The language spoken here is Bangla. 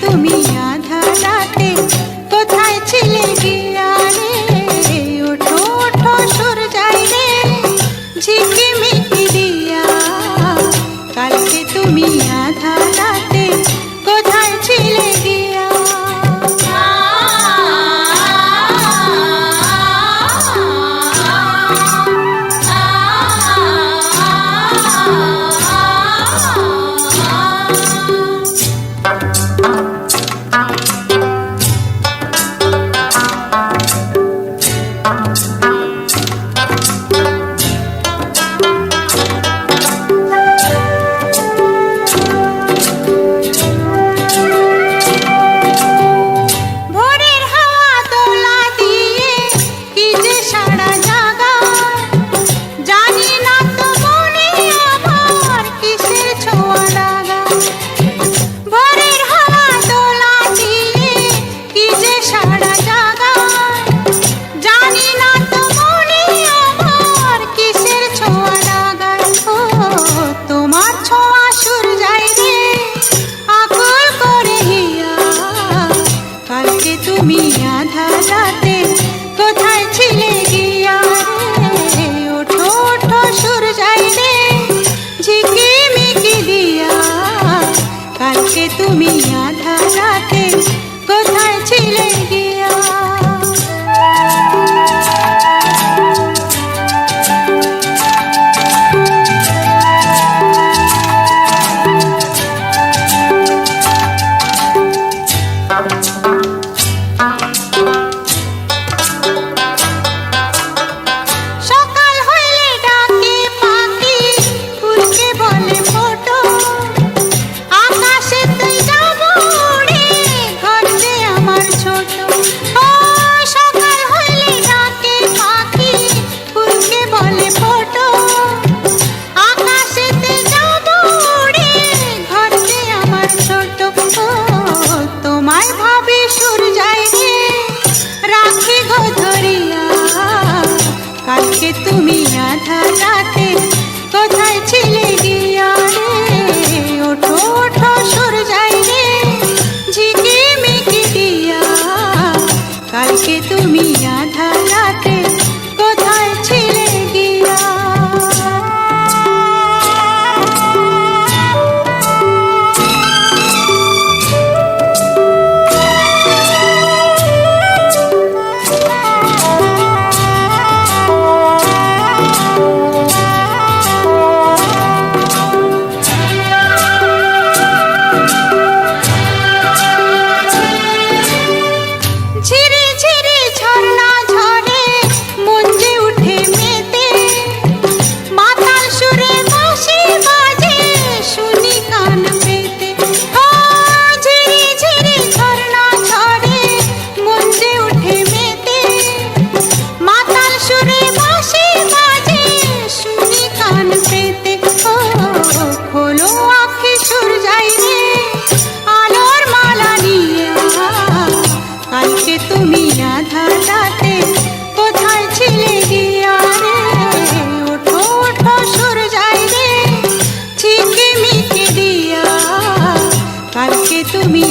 তুমি আধা রাতে কোথায় ছিলে গিয়া রে? ওঠো ওঠো সুর যাই রে ঝিকিমিকি দিয়া, কালকে তুমি আধা রাতে কোথায় ছিলে গিয়া? তুমি আধা রাতে কোথায় ছিলে গিয়া রে? ওঠো ওঠো সুর যাই রে ঝিকিমিকি দিয়া, কালকে তুমি আধা রাতে কোথায় ছিলে গিয়া? কালকে তুমি আধা রাতে কোথায় ছিলে গিয়া রে? ওঠো ওঠো সুর যাই রে ঝিকিমিকি দিয়া, কালকে তুমি আধা রাতে কোথায় ছিলে গিয়া? তুমি আধা রাতে কোথায় ছিলে গিয়া রে? ওঠো ওঠো সুর যাই রে ঝিকিমিকি দিয়া, কালকে তুমি